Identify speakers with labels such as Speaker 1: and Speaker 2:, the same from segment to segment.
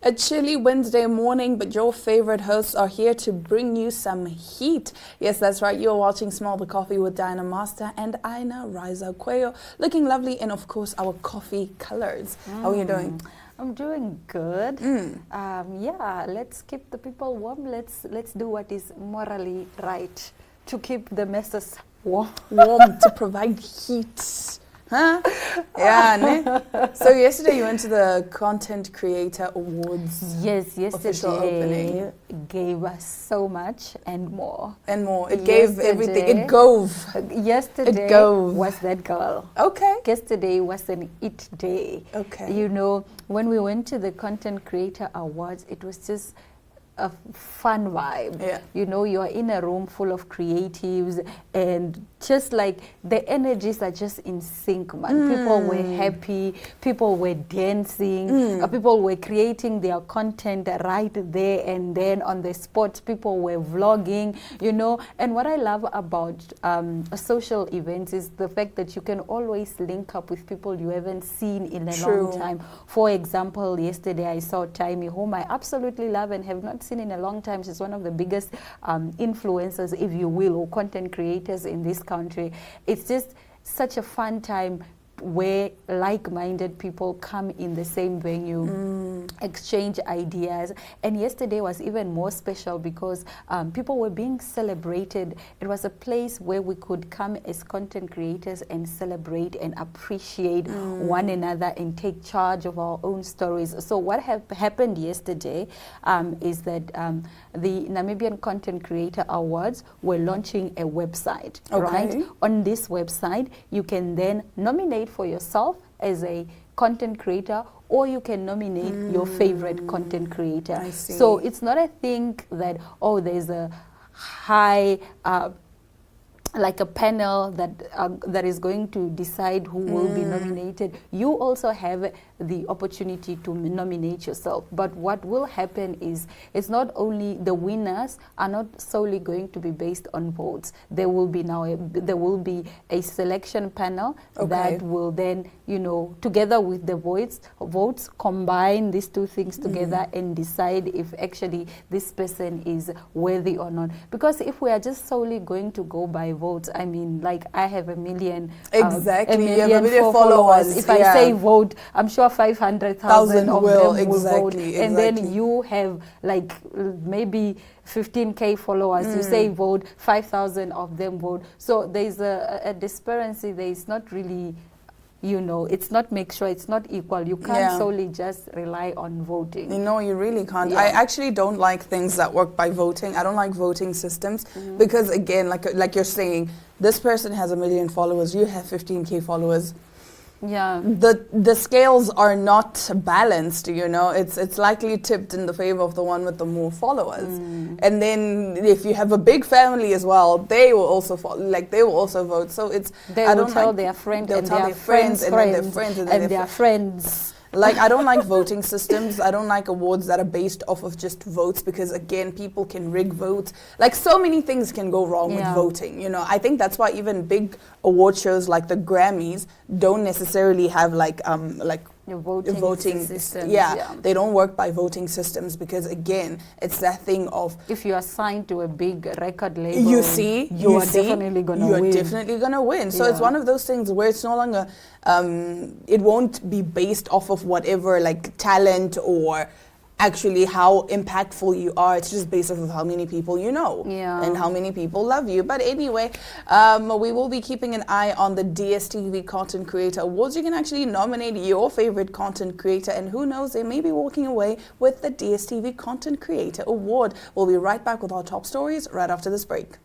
Speaker 1: A chilly Wednesday morning, but your favorite hosts are here to bring you some heat. Yes, that's right. You're watching Smell the Coffee with Diana Master and Aina Riza Cuello, looking lovely in, of course, our coffee colors. How are you doing?
Speaker 2: I'm doing good. Yeah, let's keep the people warm. Let's do what is morally right to keep the masses warm.
Speaker 1: Warm to provide heat. Huh? Yeah, ne? So yesterday you went to the Content Creator Awards.
Speaker 2: Yes,
Speaker 1: Official opening.
Speaker 2: yesterday gave us so much and more.
Speaker 1: And more. It gave everything. It
Speaker 2: Yesterday-
Speaker 1: gove.
Speaker 2: Yesterday
Speaker 1: It gove.
Speaker 2: was that girl.
Speaker 1: Okay.
Speaker 2: Yesterday was an it day.
Speaker 1: Okay.
Speaker 2: You know, when we went to the Content Creator Awards, it was just a fun vibe.
Speaker 1: Yeah.
Speaker 2: You know, you're in a room full of creatives and just like the energies are just in sync, man. People were happy, people were dancing, people were creating their content right there and then on the spot. People were vlogging, you know. And what I love about social events is the fact that you can always link up with people you haven't seen in a
Speaker 1: True.
Speaker 2: long time. For example, yesterday I saw Taimi, whom I absolutely love and have not seen in a long time. She's one of the biggest influencers, if you will, or content creators in this country. It's just such a fun time where like-minded people come in the same venue, exchange ideas. And yesterday was even more special because people were being celebrated. It was a place where we could come as content creators and celebrate and appreciate one another and take charge of our own stories. So what happened yesterday is that the Namibian Content Creator Awards were launching a website, right?
Speaker 1: Okay.
Speaker 2: On this website, you can then nominate for yourself as a content creator, or you can nominate your favorite content creator.
Speaker 1: I see.
Speaker 2: So it's not a thing that, oh, there's a high like a panel that is going to decide who will be nominated. You also have the opportunity to nominate yourself. But what will happen is it's not only the winners are not solely going to be based on votes. There will be a selection panel that will then, you know, together with the votes combine these two things together and decide if actually this person is worthy or not. Because if we are just solely going to go by votes, I mean, like I have a million,
Speaker 1: Exactly. You have a million followers.
Speaker 2: If I say vote, I'm sure 500,000 of
Speaker 1: will,
Speaker 2: them will vote,
Speaker 1: exactly,
Speaker 2: and then
Speaker 1: exactly.
Speaker 2: you have like maybe 15K followers. You say vote, 5,000 of them vote. So there's a disparity. There is not really. You know, it's not it's not equal. You can't solely just rely on voting.
Speaker 1: You know, you really can't.
Speaker 2: Yeah.
Speaker 1: I actually don't like things that work by voting. I don't like voting systems because, again, like you're saying, this person has 1 million followers, you have 15K followers.
Speaker 2: Yeah.
Speaker 1: The scales are not balanced, you know. It's likely tipped in the favor of the one with the more followers. And then if you have a big family as well, they will also they will also vote. So it's
Speaker 2: They will tell their friend
Speaker 1: they'll
Speaker 2: and
Speaker 1: tell
Speaker 2: their friends
Speaker 1: and then their friends and then
Speaker 2: and their friends.
Speaker 1: Like, I don't like voting systems. I don't like awards that are based off of just votes because, again, people can rig votes. Like, so many things can go wrong with voting, you know. I think that's why even big award shows like the Grammys don't necessarily have
Speaker 2: Your voting systems,
Speaker 1: they don't work by voting systems because, again, it's that thing of
Speaker 2: if you are signed to a big record label,
Speaker 1: you are
Speaker 2: definitely going to win.
Speaker 1: You're definitely going to win. So it's one of those things where it's no longer, it won't be based off of whatever, like, talent or actually how impactful you are. It's just based off of how many people you know and how many people love you. But anyway, we will be keeping an eye on the DSTV Content Creator Awards. You can actually nominate your favorite content creator, and who knows, they may be walking away with the DSTV Content Creator Award. We'll be right back with our top stories right after this break.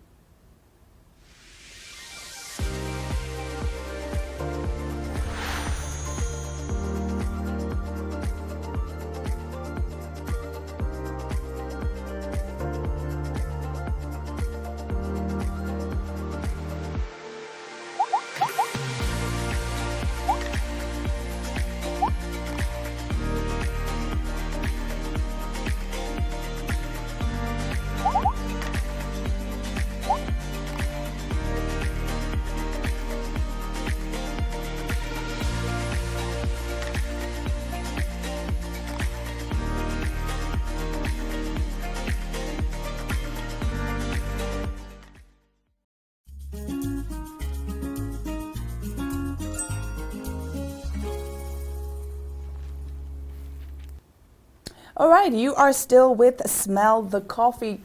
Speaker 1: All right, you are still with Smell the Coffee.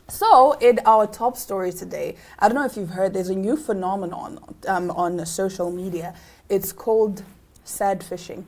Speaker 1: So, in our top story today, I don't know if you've heard, there's a new phenomenon on social media. It's called sad fishing.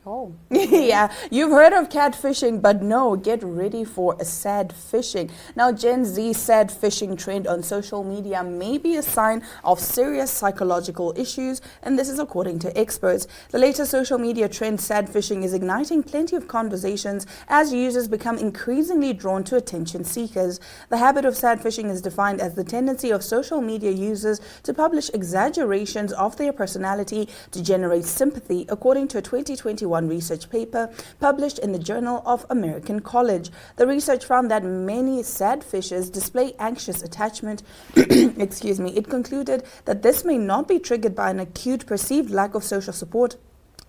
Speaker 2: Oh.
Speaker 1: Yeah, you've heard of catfishing, but no, get ready for a sad fishing. Now, Gen Z sad fishing trend on social media may be a sign of serious psychological issues, and this is according to experts. The latest social media trend, sad fishing, is igniting plenty of conversations as users become increasingly drawn to attention seekers. The habit of sad fishing is defined as the tendency of social media users to publish exaggerations of their personality to generate sympathy, according to a 2021 research paper published in the Journal of American College. The research found that many sad fishers display anxious attachment. Excuse me. It concluded that this may not be triggered by an acute perceived lack of social support,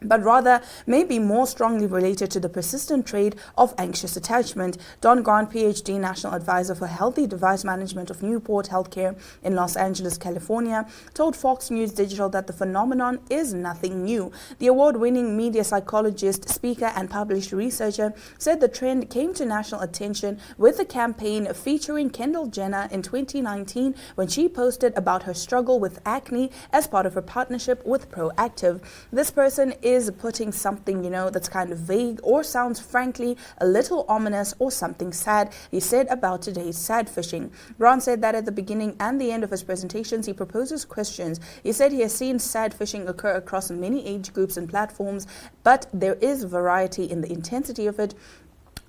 Speaker 1: but rather may be more strongly related to the persistent trait of anxious attachment. Don Grant, PhD, National Advisor for Healthy Device Management of Newport Healthcare in Los Angeles, California, told Fox News Digital that the phenomenon is nothing new. The award-winning media psychologist, speaker, and published researcher said the trend came to national attention with a campaign featuring Kendall Jenner in 2019 when she posted about her struggle with acne as part of her partnership with Proactiv. This person is putting something, that's kind of vague or sounds frankly a little ominous or something sad, he said about today's sad fishing. Grant said that at the beginning and the end of his presentations, he proposes questions. He said he has seen sad fishing occur across many age groups and platforms, but there is variety in the intensity of it,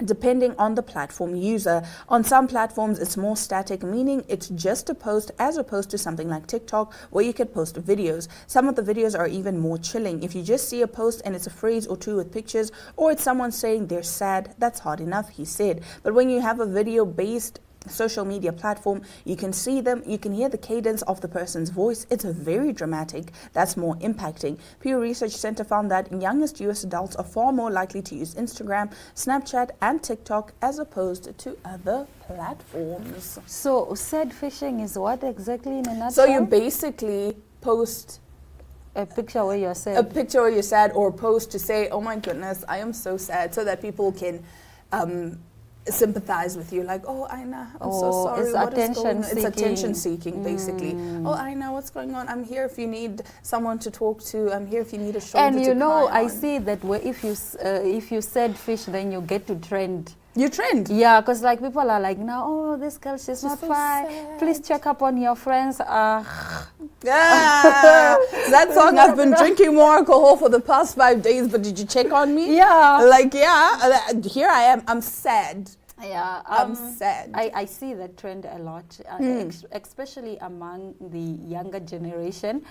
Speaker 1: depending on the platform user. On some platforms, it's more static, meaning it's just a post as opposed to something like TikTok where you can post videos. Some of the videos are even more chilling. If you just see a post and it's a phrase or two with pictures, or it's someone saying they're sad, that's hard enough, he said. But when you have a video-based social media platform, you can see them, you can hear the cadence of the person's voice. It's very dramatic. That's more impacting. Pew Research Center found that youngest US adults are far more likely to use Instagram, Snapchat, and TikTok as opposed to other platforms.
Speaker 2: So sad fishing is what exactly in a nutshell?
Speaker 1: So you basically post
Speaker 2: a picture where you're sad.
Speaker 1: A picture where you're sad, or post to say, oh my goodness, I am so sad, so that people can sympathize with you, like, oh, Aina, I'm so sorry.
Speaker 2: It's attention seeking.
Speaker 1: It's attention seeking, basically. Oh, Aina, what's going on? I'm here if you need someone to talk to. I'm here if you need a shoulder
Speaker 2: to
Speaker 1: cry on.
Speaker 2: I see that if you said fish, then you get to trend.
Speaker 1: You trend?
Speaker 2: Yeah, because like people are like, now, oh, this girl, she's not
Speaker 1: so
Speaker 2: fine.
Speaker 1: sad.
Speaker 2: Please check up on your friends.
Speaker 1: Yeah, that song, I've been drinking more alcohol for the past 5 days, but did you check on me?
Speaker 2: Yeah.
Speaker 1: Like, yeah, here I am. I'm sad.
Speaker 2: Yeah,
Speaker 1: I'm sad.
Speaker 2: I see that trend a lot, especially among the younger generation.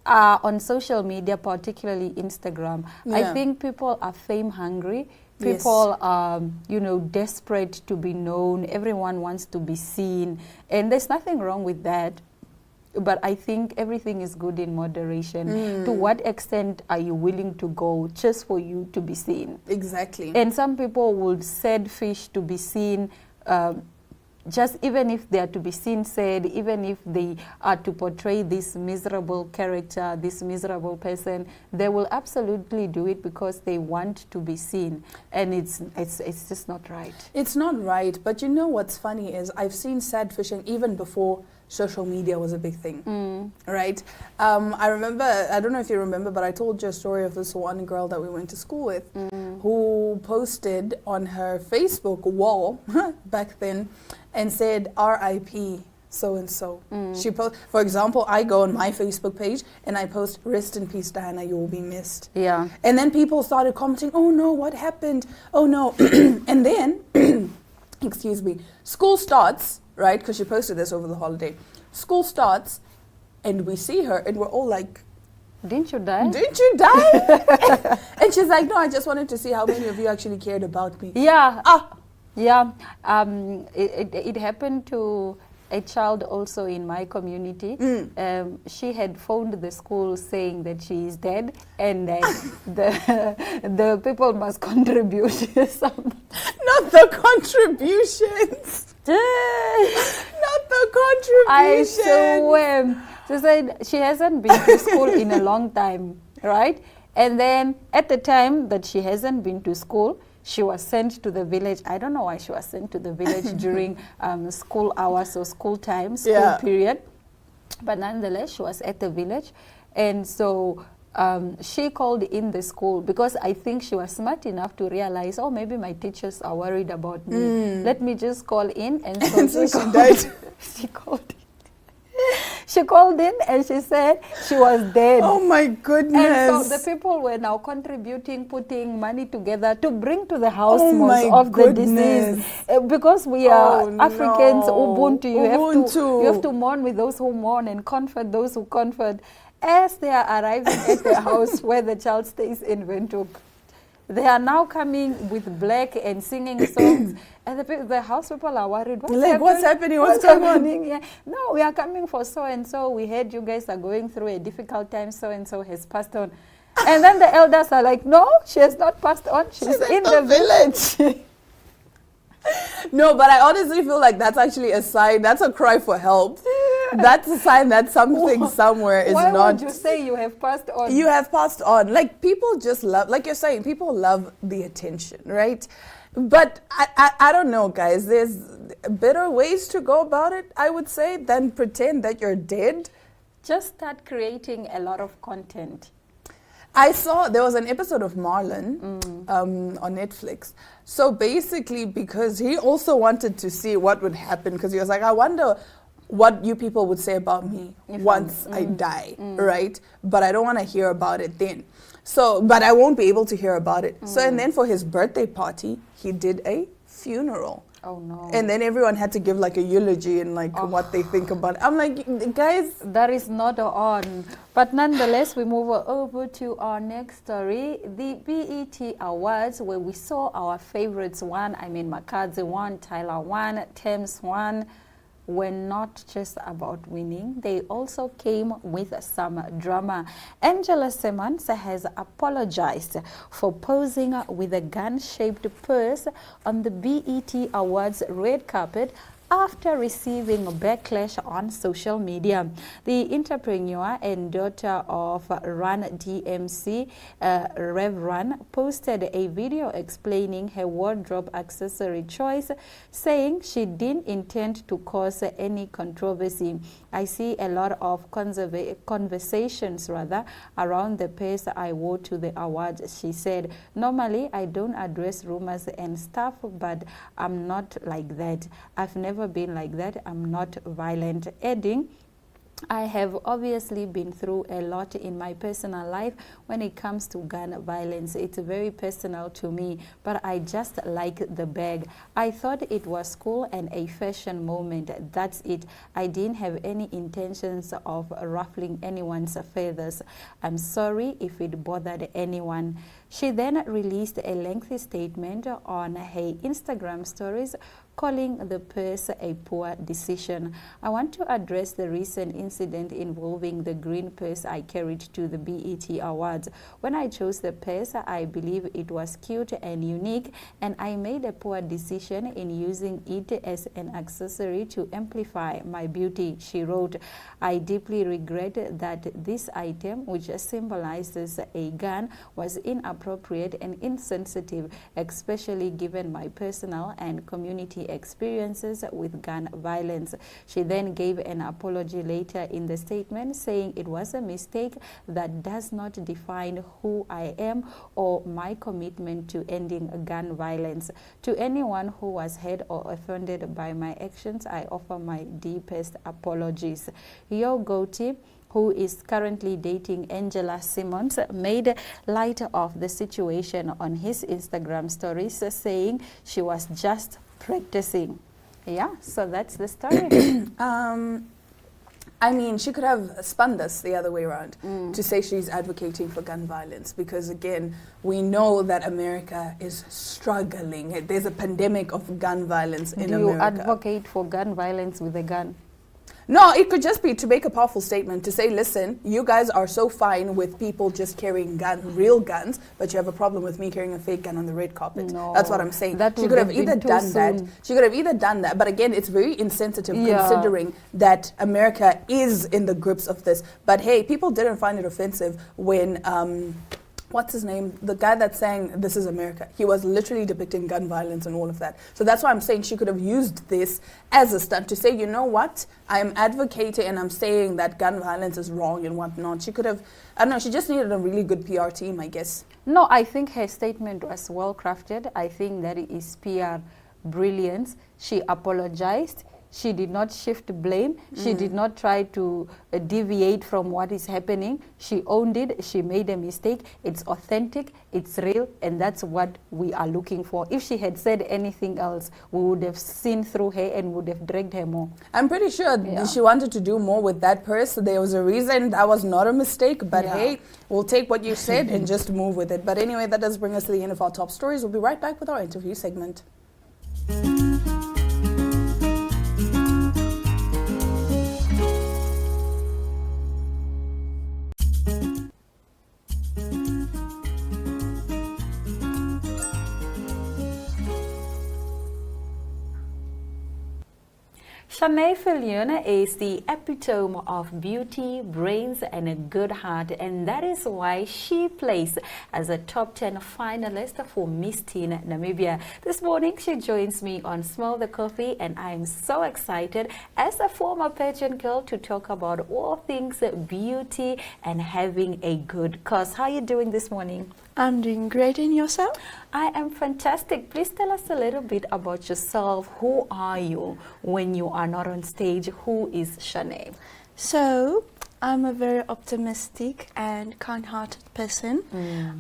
Speaker 2: On social media, particularly Instagram, yeah. I think people are fame hungry. People are, desperate to be known. Everyone wants to be seen, and there's nothing wrong with that. But I think everything is good in moderation. To what extent are you willing to go just for you to be seen?
Speaker 1: Exactly.
Speaker 2: And some people would sad fish to be seen, just even if they are to be seen sad, even if they are to portray this miserable character, this miserable person, they will absolutely do it because they want to be seen. And it's just not right. It's
Speaker 1: not right. But you know what's funny is I've seen sad fishing even before social media was a big thing, right? I remember, I don't know if you remember, but I told you a story of this one girl that we went to school with who posted on her Facebook wall back then and said, R.I.P. so-and-so. She for example, I go on my Facebook page and I post, rest in peace, Diana, you will be missed.
Speaker 2: Yeah.
Speaker 1: And then people started commenting, oh no, what happened? Oh no. And then, excuse me, school starts, right? Because she posted this over the holiday. School starts, and we see her, and we're all like,
Speaker 2: didn't you die?
Speaker 1: Didn't you die? And she's like, no, I just wanted to see how many of you actually cared about me.
Speaker 2: Yeah. Yeah. It happened to a child also in my community. She had phoned the school saying that she is dead, and the people must contribute some.
Speaker 1: Not the contributions. Not the contributions.
Speaker 2: I swear. She said she hasn't been to school in a long time, right? And then at the time that she hasn't been to school, she was sent to the village. I don't know why she was sent to the village during school hours or school time, school period. But nonetheless, she was at the village. And so she called in the school because I think she was smart enough to realize, oh, maybe my teachers are worried about me. Let me just call in. And so,
Speaker 1: she died.
Speaker 2: She called in. She called in and she said she was dead.
Speaker 1: Oh my goodness.
Speaker 2: And so the people were now contributing, putting money together to bring to the house of the deceased. Because we are Africans, Ubuntu, you have to mourn with those who mourn and comfort those who comfort. As they are arriving at the house where the child stays in Windhoek, they are now coming with black and singing songs. And the house people are worried.
Speaker 1: What's happening? What's going on?
Speaker 2: Yeah. No, we are coming for so-and-so. We heard you guys are going through a difficult time. So-and-so has passed on. And then the elders are like, no, she has not passed on. She's in the village.
Speaker 1: No, but I honestly feel like that's actually a sign. That's a cry for help. That's a sign that something somewhere is not.
Speaker 2: Why would you say you have passed on?
Speaker 1: You have passed on. Like, people just love, like you're saying, people love the attention, right? But I don't know, guys. There's better ways to go about it, I would say, than pretend that you're dead.
Speaker 2: Just start creating a lot of content.
Speaker 1: I saw there was an episode of Marlon on Netflix. So basically, because he also wanted to see what would happen, because he was like, I wonder what you people would say about me once I die, right? But I don't want to hear about it then. So, but I won't be able to hear about it. So, and then for his birthday party, he did a funeral.
Speaker 2: Oh no.
Speaker 1: And then everyone had to give like a eulogy and like what they think about it. I'm like, guys.
Speaker 2: That is not on. But nonetheless, we move over to our next story. The BET Awards, where we saw our favorites won. I mean, Makadze won, Tyler won, Thames won. Were not just about winning. They also came with some drama. Angela Simmons has apologized for posing with a gun-shaped purse on the BET Awards red carpet after receiving backlash on social media. The entrepreneur and daughter of Run DMC, Rev Run, posted a video explaining her wardrobe accessory choice, saying she didn't intend to cause any controversy. I see a lot of conversations around the purse I wore to the awards, she said. Normally, I don't address rumors and stuff, but I'm not like that. I've never been like that. I'm not violent. Adding, I have obviously been through a lot in my personal life when it comes to gun violence. It's very personal to me, but I just like the bag. I thought it was cool and a fashion moment. That's it. I didn't have any intentions of ruffling anyone's feathers. I'm sorry if it bothered anyone. She then released a lengthy statement on her Instagram stories, calling the purse a poor decision. I want to address the recent incident involving the green purse I carried to the BET Awards. When I chose the purse, I believe it was cute and unique, and I made a poor decision in using it as an accessory to amplify my beauty, she wrote. I deeply regret that this item, which symbolizes a gun, was inappropriate and insensitive, especially given my personal and community experiences with gun violence. She then gave an apology later in the statement, saying it was a mistake that does not define who I am or my commitment to ending gun violence. To anyone who was hurt or offended by my actions, I offer my deepest apologies. Yo Gotti, who is currently dating Angela Simmons, made light of the situation on his Instagram stories, saying she was just practicing. Yeah, so that's the story.
Speaker 1: I mean, she could have spun this the other way around to say she's advocating for gun violence because, again, we know that America is struggling. There's a pandemic of gun violence in America.
Speaker 2: Do you advocate for gun violence with a gun?
Speaker 1: No, it could just be to make a powerful statement to say, listen, you guys are so fine with people just carrying real guns, but you have a problem with me carrying a fake gun on the red carpet.
Speaker 2: No,
Speaker 1: that's what I'm saying.
Speaker 2: She could have either done that.
Speaker 1: She could have either done that, but again, it's very insensitive considering that America is in the grips of this. But hey, people didn't find it offensive when what's his name? The guy that sang This Is America. He was literally depicting gun violence and all of that. So that's why I'm saying she could have used this as a stunt to say, you know what? I'm advocating and I'm saying that gun violence is wrong and whatnot. She could have, I don't know, she just needed a really good PR team, I guess.
Speaker 2: No, I think her statement was well crafted. I think that it is PR brilliance. She apologized. She did not shift blame. She did not try to deviate from what is happening. She owned it. She made a mistake. It's authentic. It's real. And that's what we are looking for. If she had said anything else, we would have seen through her and would have dragged her more.
Speaker 1: I'm pretty sure she wanted to do more with that purse. There was a reason that was not a mistake. But hey, we'll take what you said and just move with it. But anyway, that does bring us to the end of our top stories. We'll be right back with our interview segment.
Speaker 2: Shanae Viljoen is the epitome of beauty, brains, and a good heart, and that is why she placed as a top 10 finalist for Miss Teen Namibia. This morning, she joins me on Smell the Coffee, and I am so excited as a former pageant girl to talk about all things beauty and having a good cause. How are you doing this morning?
Speaker 3: I'm doing great. And yourself?
Speaker 2: I am fantastic. Please tell us a little bit about yourself. Who are you when you are not on stage? Who is Shanae?
Speaker 3: So, I'm a very optimistic and kind-hearted person.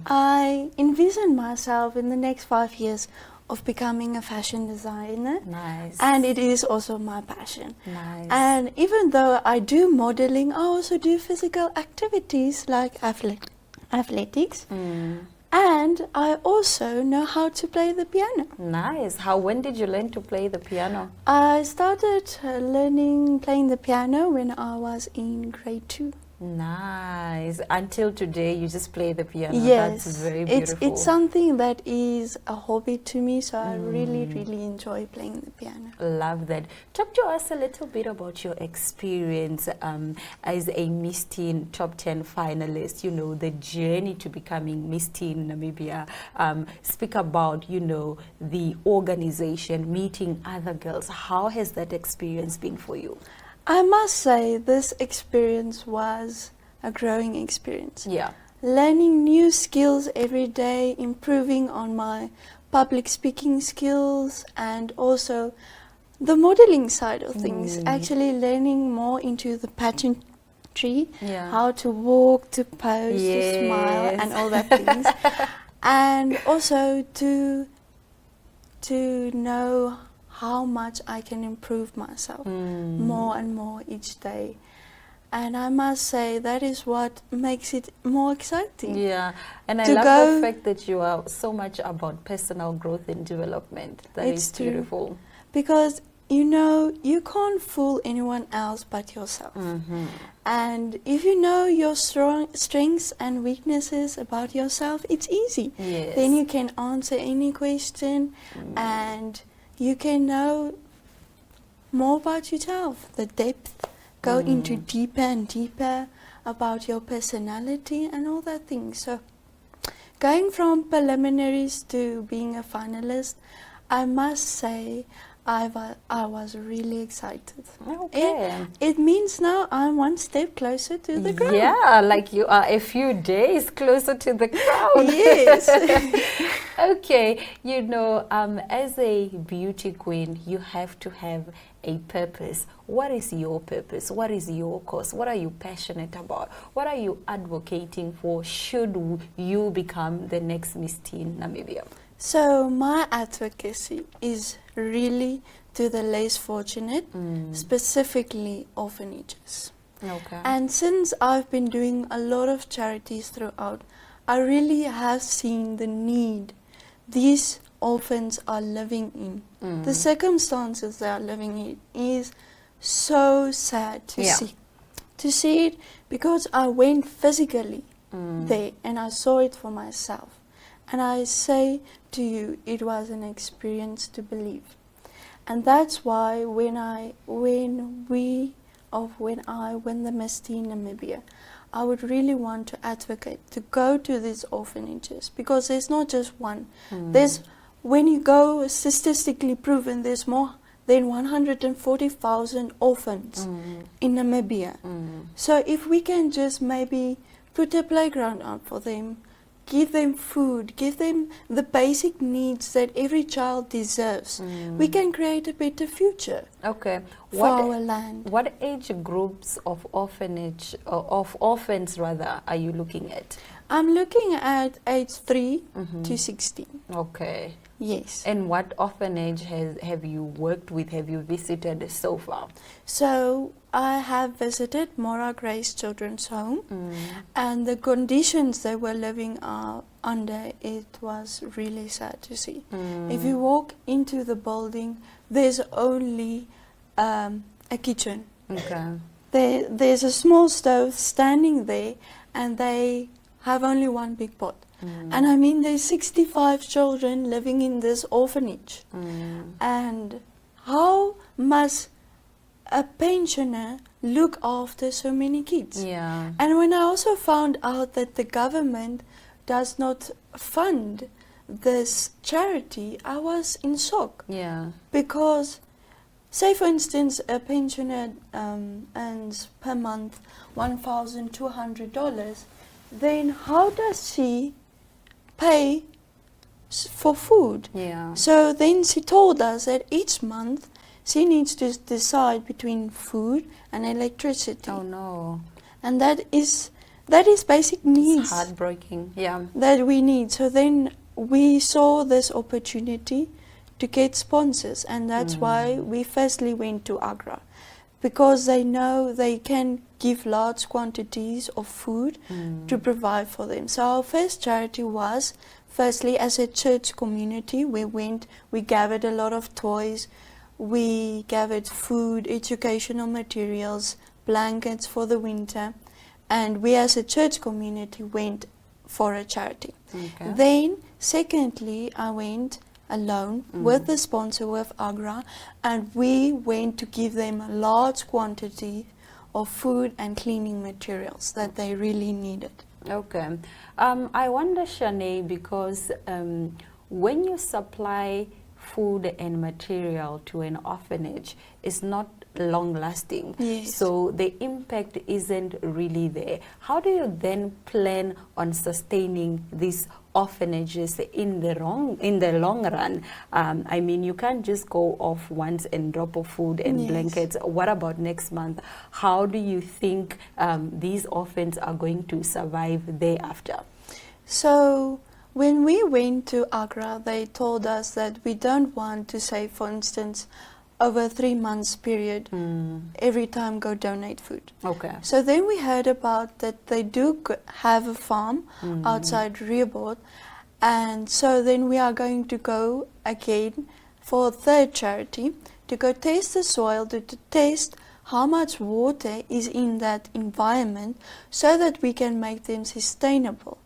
Speaker 3: I envision myself in the next 5 years of becoming a fashion designer.
Speaker 2: Nice.
Speaker 3: And it is also my passion.
Speaker 2: Nice.
Speaker 3: And even though I do modeling, I also do physical activities like athletics. And I also know how to play the piano.
Speaker 2: Nice. When did you learn to play the piano?
Speaker 3: I started playing the piano when I was in grade 2.
Speaker 2: Nice. Until today, you just play the piano.
Speaker 3: Yes,
Speaker 2: That's very beautiful.
Speaker 3: It's something that is a hobby to me, so I really enjoy playing the piano.
Speaker 2: Love that. Talk to us a little bit about your experience as a Miss Teen Top 10 finalist, you know, the journey to becoming Miss Teen Namibia. Speak about, you know, the organization, meeting other girls. How has that experience been for you?
Speaker 3: I must say this experience was a growing experience.
Speaker 2: Yeah.
Speaker 3: Learning new skills every day, improving on my public speaking skills, and also the modeling side of things. Actually learning more into the pageantry, how to walk, to pose, to smile, and all that things. And also to know how much I can improve myself more and more each day. And I must say that is what makes it more exciting.
Speaker 2: Yeah, and I love the fact that you are so much about personal growth and development. That is beautiful.
Speaker 3: True. Because, you know, you can't fool anyone else but yourself. And if you know your strengths and weaknesses about yourself, it's easy.
Speaker 2: Yes.
Speaker 3: Then you can answer any question and you can know more about yourself, the depth, go into deeper and deeper about your personality and all that things. So going from preliminaries to being a finalist, I must say I was really excited.
Speaker 2: Okay.
Speaker 3: It means now I'm one step closer to the crown.
Speaker 2: Yeah, like you are a few days closer to the crown.
Speaker 3: Yes.
Speaker 2: Okay, you know, as a beauty queen, you have to have a purpose. What is your purpose? What is your cause? What are you passionate about? What are you advocating for should you become the next Miss Teen Namibia?
Speaker 3: So my advocacy is really to the less fortunate, specifically orphanages.
Speaker 2: Okay.
Speaker 3: And since I've been doing a lot of charities throughout, I really have seen the need these orphans are living in. The circumstances they are living in is so sad to see. To see it because I went physically there and I saw it for myself. And I say to you, it was an experience to believe. And that's why when we of when I win the Miss Teen Namibia, I would really want to advocate to go to these orphanages, because there's not just one. There's, when you go, statistically proven, there's more than 140,000 orphans in Namibia. So if we can just maybe put a playground out for them, give them food, give them the basic needs that every child deserves, we can create a better future for our land.
Speaker 2: What age groups of orphanage, of orphans rather, are you looking at?
Speaker 3: I'm looking at age 3 to 16.
Speaker 2: Okay.
Speaker 3: Yes.
Speaker 2: And what orphanage have you worked with, have you visited so far?
Speaker 3: So I have visited Mora Grace Children's Home, and the conditions they were living under, it was really sad to see. If you walk into the building, there's only a kitchen.
Speaker 2: Okay.
Speaker 3: There's a small stove standing there, and they have only one big pot. And I mean, there's 65 children living in this orphanage. And how must a pensioner look after so many kids?
Speaker 2: Yeah.
Speaker 3: And when I also found out that the government does not fund this charity, I was in shock.
Speaker 2: Yeah.
Speaker 3: Because, say for instance, a pensioner earns per month $1,200, then how does she pay for food?
Speaker 2: Yeah.
Speaker 3: So then she told us that each month she needs to decide between food and electricity.
Speaker 2: Oh no.
Speaker 3: And that is basic needs.
Speaker 2: It's heartbreaking. Yeah.
Speaker 3: That we need. So then we saw this opportunity to get sponsors, and that's why we firstly went to Agra, because they know they can give large quantities of food to provide for them. So our first charity was, firstly, as a church community, we gathered a lot of toys, we gathered food, educational materials, blankets for the winter, and we as a church community went for a charity.
Speaker 2: Okay.
Speaker 3: Then, secondly, I went alone with the sponsor, with Agra, and we went to give them a large quantity of food and cleaning materials that they really needed.
Speaker 2: Okay. I wonder, Shanae, because when you supply food and material to an orphanage, it's not long lasting.
Speaker 3: Yes.
Speaker 2: So the impact isn't really there. How do you then plan on sustaining these orphanages in the long run? I mean, you can't just go off once and drop off food and blankets. What about next month? How do you think these orphans are going to survive thereafter?
Speaker 3: So when we went to Agra, they told us that we don't want to say, for instance, over 3 months period, every time go donate food.
Speaker 2: Okay.
Speaker 3: So then we heard about that they do have a farm outside Rehoboth, and so then we are going to go again for a third charity to go test the soil, to test how much water is in that environment, so that we can make them sustainable,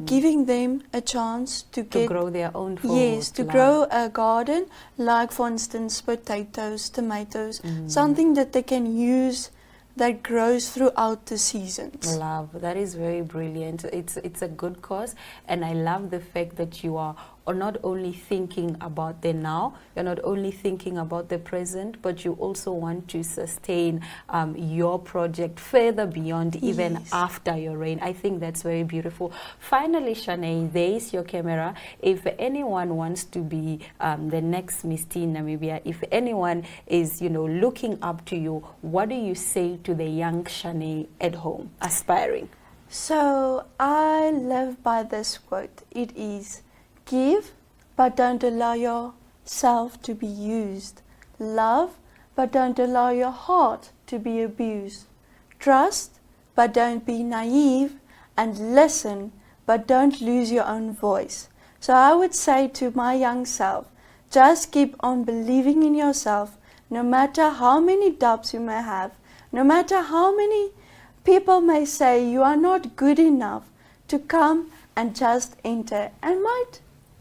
Speaker 3: giving them a chance to
Speaker 2: grow their own food.
Speaker 3: Yes, to grow a garden, like for instance potatoes, tomatoes, something that they can use that grows throughout the seasons.
Speaker 2: Love, that is very brilliant. It's a good cause, and I love the fact that you are not only thinking about the now, you're not only thinking about the present, but you also want to sustain your project further beyond, even after your reign. I think that's very beautiful. Finally, Shanae, there is your camera. If anyone wants to be the next Miss Teen Namibia, if anyone is, looking up to you, what do you say to the young Shanae at home, aspiring?
Speaker 3: So I live by this quote. It is, give, but don't allow yourself to be used. Love, but don't allow your heart to be abused. Trust, but don't be naive. And listen, but don't lose your own voice. So I would say to my young self, just keep on believing in yourself, no matter how many doubts you may have, no matter how many people may say you are not good enough, to come and just enter, and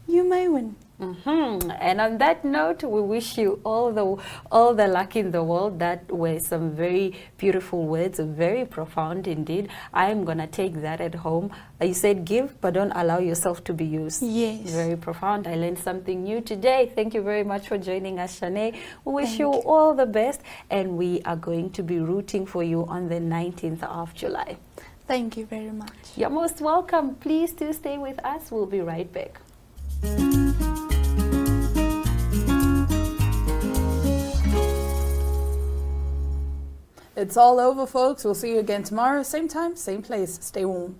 Speaker 3: you may win.
Speaker 2: And on that note, we wish you all the luck in the world. That were some very beautiful words, very profound indeed. I am gonna take that at home. You said give, but don't allow yourself to be used.
Speaker 3: Yes.
Speaker 2: Very profound. I learned something new today. Thank you very much for joining us, Shanae. We wish you all the best, and we are going to be rooting for you on the 19th of July.
Speaker 3: Thank you very much.
Speaker 2: You're most welcome. Please do stay with us. We'll be right back.
Speaker 1: It's all over, folks. We'll see you again tomorrow, same time, same place. Stay warm.